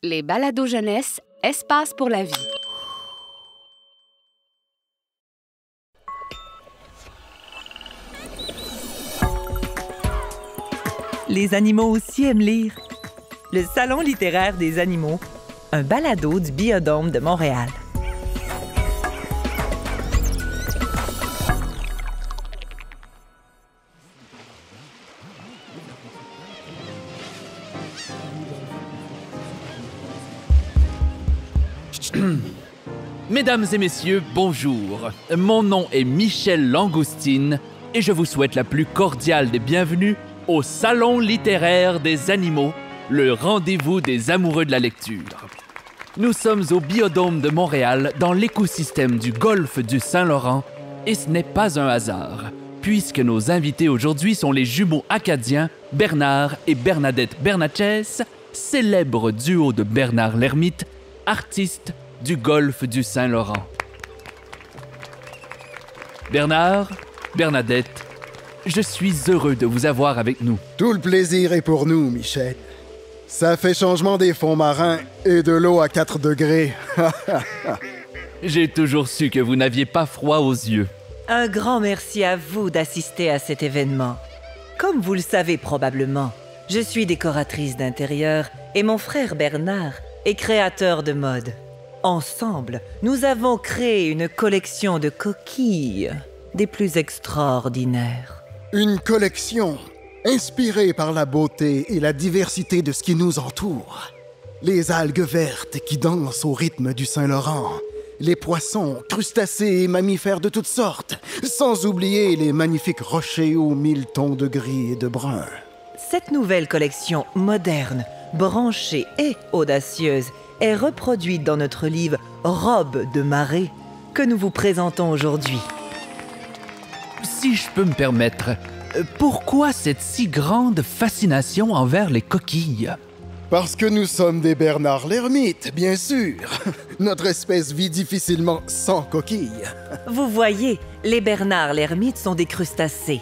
Les balados jeunesse, espace pour la vie. Les animaux aussi aiment lire. Le Salon littéraire des animaux, un balado du Biodôme de Montréal. Mesdames et messieurs, bonjour. Mon nom est Michel Langoustine et je vous souhaite la plus cordiale des bienvenues au Salon littéraire des animaux, le rendez-vous des amoureux de la lecture. Nous sommes au Biodôme de Montréal, dans l'écosystème du golfe du Saint-Laurent, et ce n'est pas un hasard, puisque nos invités aujourd'hui sont les jumeaux acadiens Bernard et Bernadette Bernatchez, célèbre duo de Bernard l'Ermite, artiste du golfe du Saint-Laurent. Bernard, Bernadette, je suis heureux de vous avoir avec nous. Tout le plaisir est pour nous, Michel. Ça fait changement des fonds marins et de l'eau à 4 degrés. J'ai toujours su que vous n'aviez pas froid aux yeux. Un grand merci à vous d'assister à cet événement. Comme vous le savez probablement, je suis décoratrice d'intérieur et mon frère Bernard est créateur de mode. Ensemble, nous avons créé une collection de coquilles des plus extraordinaires. Une collection inspirée par la beauté et la diversité de ce qui nous entoure. Les algues vertes qui dansent au rythme du Saint-Laurent, les poissons, crustacés et mammifères de toutes sortes, sans oublier les magnifiques rochers aux 1000 tons de gris et de brun. Cette nouvelle collection moderne, branchée et audacieuse est reproduite dans notre livre « Robe de marée » que nous vous présentons aujourd'hui. Si je peux me permettre, pourquoi cette si grande fascination envers les coquilles? Parce que nous sommes des Bernard l'Ermite, bien sûr. Notre espèce vit difficilement sans coquilles. Vous voyez, les Bernard l'Ermite sont des crustacés,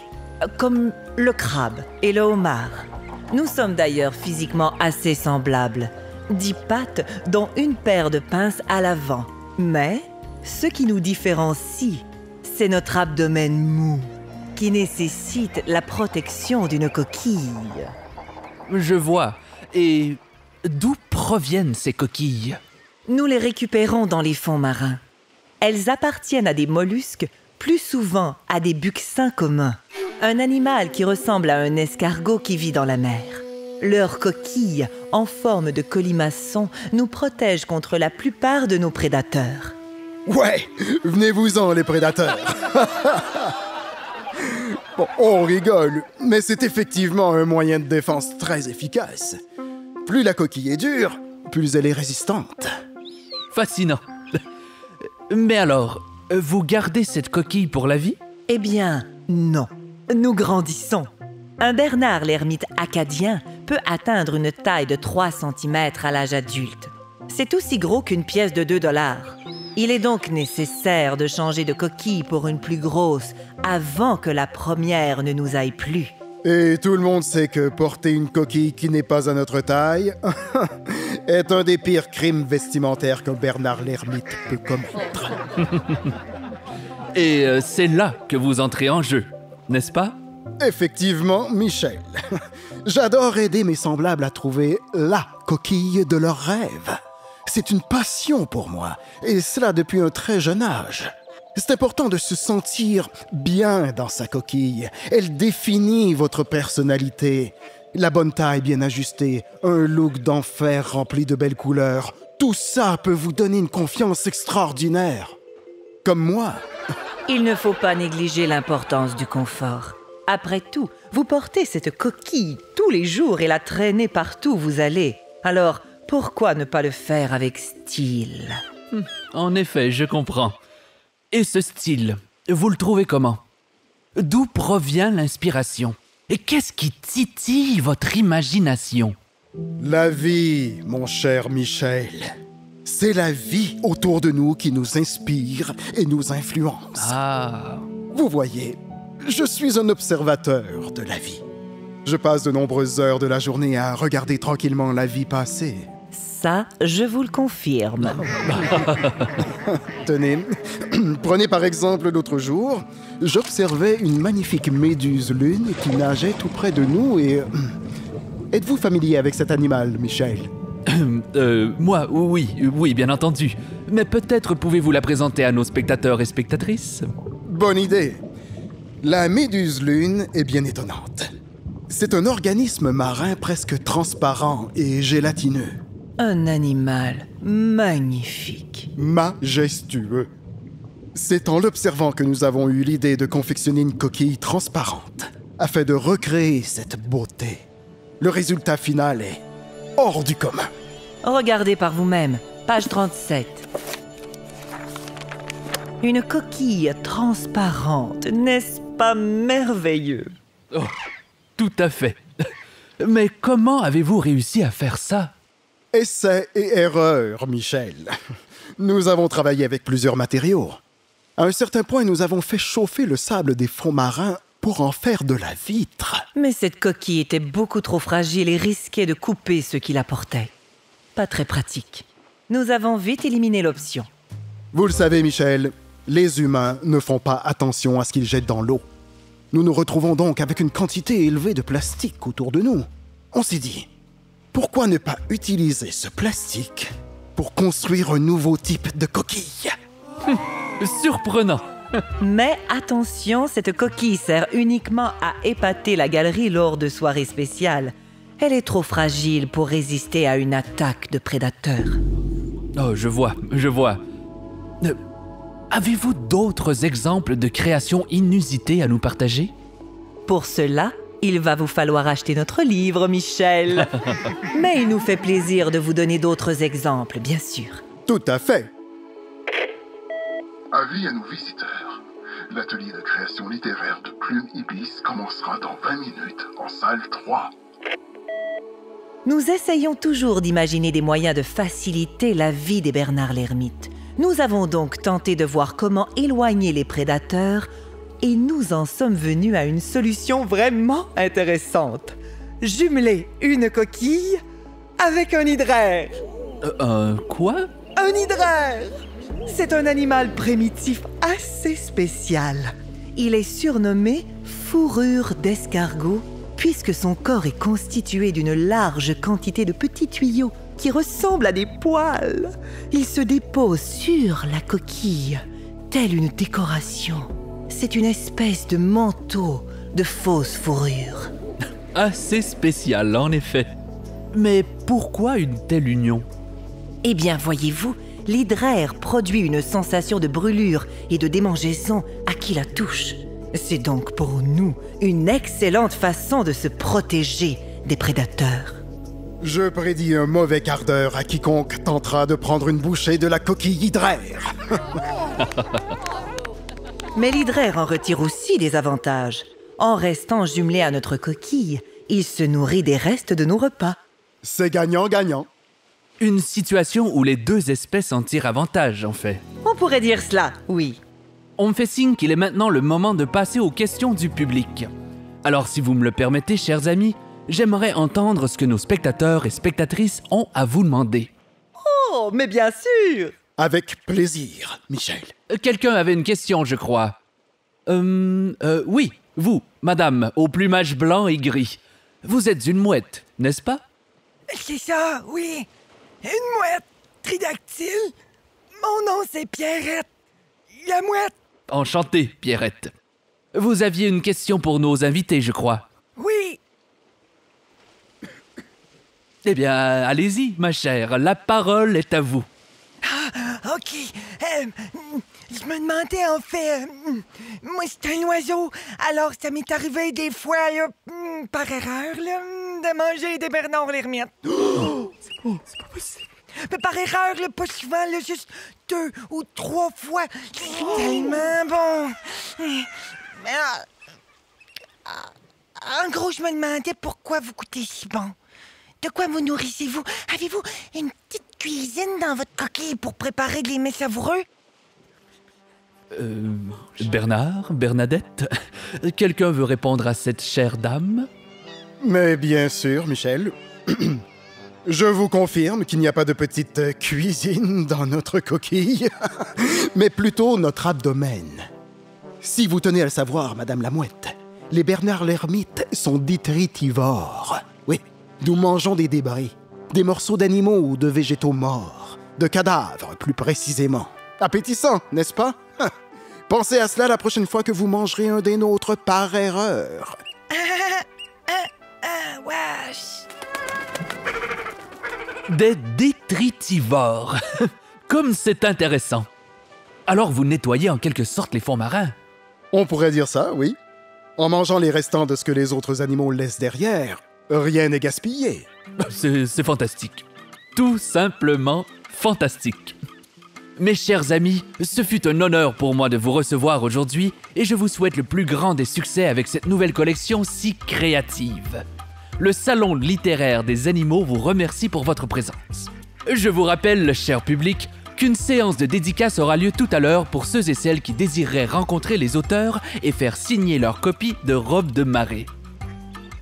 comme le crabe et le homard. Nous sommes d'ailleurs physiquement assez semblables. 10 pattes, dont une paire de pinces à l'avant. Mais ce qui nous différencie, c'est notre abdomen mou, qui nécessite la protection d'une coquille. Je vois. Et d'où proviennent ces coquilles? Nous les récupérons dans les fonds marins. Elles appartiennent à des mollusques, plus souvent à des buccins communs, un animal qui ressemble à un escargot qui vit dans la mer. Leurs coquilles, en forme de colimaçon, nous protègent contre la plupart de nos prédateurs. Ouais, venez-vous-en, les prédateurs. Bon, on rigole, mais c'est effectivement un moyen de défense très efficace. Plus la coquille est dure, plus elle est résistante. Fascinant. Mais alors, vous gardez cette coquille pour la vie? Eh bien, non. Nous grandissons. Un Bernard l'Ermite acadien peut atteindre une taille de 3 cm à l'âge adulte. C'est aussi gros qu'une pièce de 2 $. Il est donc nécessaire de changer de coquille pour une plus grosse avant que la première ne nous aille plus. Et tout le monde sait que porter une coquille qui n'est pas à notre taille est un des pires crimes vestimentaires que Bernard l'Ermite peut commettre. Et c'est là que vous entrez en jeu, n'est-ce pas? Effectivement, Michel. J'adore aider mes semblables à trouver la coquille de leurs rêves. C'est une passion pour moi, et cela depuis un très jeune âge. C'est important de se sentir bien dans sa coquille. Elle définit votre personnalité. La bonne taille bien ajustée, un look d'enfer rempli de belles couleurs, tout ça peut vous donner une confiance extraordinaire. Comme moi. Il ne faut pas négliger l'importance du confort. Après tout, vous portez cette coquille tous les jours et la traînez partout où vous allez. Alors, pourquoi ne pas le faire avec style? En effet, je comprends. Et ce style, vous le trouvez comment? D'où provient l'inspiration? Et qu'est-ce qui titille votre imagination? La vie, mon cher Michel. C'est la vie autour de nous qui nous inspire et nous influence. Ah. Vous voyez, je suis un observateur de la vie. Je passe de nombreuses heures de la journée à regarder tranquillement la vie passer. Ça, je vous le confirme. Tenez, prenez par exemple l'autre jour, j'observais une magnifique méduse lune qui nageait tout près de nous et... Êtes-vous familier avec cet animal, Michel? Moi, oui, bien entendu. Mais peut-être pouvez-vous la présenter à nos spectateurs et spectatrices? Bonne idée. La méduse lune est bien étonnante. C'est un organisme marin presque transparent et gélatineux. Un animal magnifique. Majestueux. C'est en l'observant que nous avons eu l'idée de confectionner une coquille transparente afin de recréer cette beauté. Le résultat final est hors du commun. Regardez par vous-même, page 37. Une coquille transparente, n'est-ce pas merveilleux? Oh, tout à fait. Mais comment avez-vous réussi à faire ça? Essai et erreur, Michel. Nous avons travaillé avec plusieurs matériaux. À un certain point, nous avons fait chauffer le sable des fonds marins pour en faire de la vitre. Mais cette coquille était beaucoup trop fragile et risquait de couper ce qui la portait. Pas très pratique. Nous avons vite éliminé l'option. Vous le savez, Michel, les humains ne font pas attention à ce qu'ils jettent dans l'eau. Nous nous retrouvons donc avec une quantité élevée de plastique autour de nous. On s'est dit, pourquoi ne pas utiliser ce plastique pour construire un nouveau type de coquille? Surprenant. Mais attention, cette coquille sert uniquement à épater la galerie lors de soirées spéciales. Elle est trop fragile pour résister à une attaque de prédateurs. Oh, je vois. Avez-vous d'autres exemples de créations inusitées à nous partager? Pour cela, il va vous falloir acheter notre livre, Michel. Mais il nous fait plaisir de vous donner d'autres exemples, bien sûr. Tout à fait. Avis à nos visiteurs. L'atelier de création littéraire de Plume Ibis commencera dans 20 minutes en salle 3. Nous essayons toujours d'imaginer des moyens de faciliter la vie des Bernard l'Ermite. Nous avons donc tenté de voir comment éloigner les prédateurs et nous en sommes venus à une solution vraiment intéressante. Jumeler une coquille avec un hydraire. Quoi? Un hydraire! C'est un animal primitif assez spécial. Il est surnommé fourrure d'escargot puisque son corps est constitué d'une large quantité de petits tuyaux qui ressemblent à des poils. Il se dépose sur la coquille, telle une décoration. C'est une espèce de manteau de fausse fourrure. Assez spécial, en effet. Mais pourquoi une telle union? Eh bien, voyez-vous, l'hydraire produit une sensation de brûlure et de démangeaison à qui la touche. C'est donc pour nous une excellente façon de se protéger des prédateurs. Je prédis un mauvais quart d'heure à quiconque tentera de prendre une bouchée de la coquille hydraire. Mais l'hydraire en retire aussi des avantages. En restant jumelé à notre coquille, il se nourrit des restes de nos repas. C'est gagnant-gagnant. Une situation où les deux espèces en tirent avantage, en fait. On pourrait dire cela, oui. On me fait signe qu'il est maintenant le moment de passer aux questions du public. Alors, si vous me le permettez, chers amis, j'aimerais entendre ce que nos spectateurs et spectatrices ont à vous demander. Oh, mais bien sûr! Avec plaisir, Michel. Quelqu'un avait une question, je crois. Oui, vous, madame, au plumage blanc et gris. Vous êtes une mouette, n'est-ce pas? C'est ça, oui. Une mouette tridactyle. Mon nom, c'est Pierrette. La mouette. Enchanté, Pierrette. Vous aviez une question pour nos invités, je crois. Oui. Eh bien, allez-y, ma chère, la parole est à vous. Ah, OK. Je me demandais, en fait... moi, c'est un oiseau. Alors, ça m'est arrivé des fois, là, par erreur, là, de manger des Bernard l'Ermite. Oh! C'est pas possible. Mais par erreur, là, pas souvent, là, juste 2 ou 3 fois. C'est tellement bon. Mais, en gros, je me demandais pourquoi vous goûtez si bon. De quoi vous nourrissez-vous? Avez-vous une petite cuisine dans votre coquille pour préparer des mets savoureux? Bernard, Bernadette, quelqu'un veut répondre à cette chère dame? Mais bien sûr, Michel. Je vous confirme qu'il n'y a pas de petite cuisine dans notre coquille, mais plutôt notre abdomen. Si vous tenez à le savoir, Madame la Mouette, les Bernard l'ermite sont détritivores. Oui, nous mangeons des débris, des morceaux d'animaux ou de végétaux morts, de cadavres plus précisément. Appétissant, n'est-ce pas? Pensez à cela la prochaine fois que vous mangerez un des nôtres par erreur. Wesh! Des détritivores. Comme c'est intéressant. Alors vous nettoyez en quelque sorte les fonds marins. On pourrait dire ça, oui. En mangeant les restants de ce que les autres animaux laissent derrière, rien n'est gaspillé. C'est fantastique. Tout simplement fantastique. Mes chers amis, ce fut un honneur pour moi de vous recevoir aujourd'hui et je vous souhaite le plus grand des succès avec cette nouvelle collection si créative. Le Salon littéraire des animaux vous remercie pour votre présence. Je vous rappelle, cher public, qu'une séance de dédicace aura lieu tout à l'heure pour ceux et celles qui désireraient rencontrer les auteurs et faire signer leur copie de Robe de marée.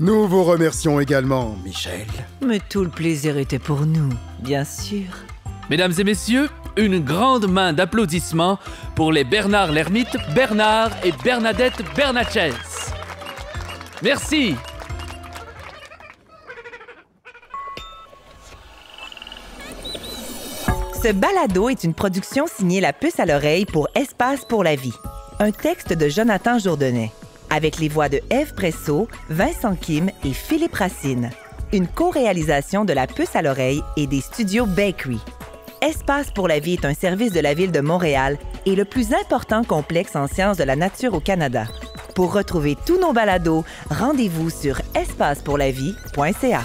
Nous vous remercions également, Michel. Mais tout le plaisir était pour nous, bien sûr. Mesdames et messieurs, une grande main d'applaudissements pour les Bernard l'ermite, Bernard et Bernadette Bernatchez. Merci. Ce balado est une production signée La Puce à l'oreille pour Espace pour la vie. Un texte de Jonathan Jourdain, avec les voix de Ève Presso, Vincent Kim et Philippe Racine. Une co-réalisation de La Puce à l'oreille et des studios Bakery. Espace pour la vie est un service de la Ville de Montréal et le plus important complexe en sciences de la nature au Canada. Pour retrouver tous nos balados, rendez-vous sur espacepourlavie.ca.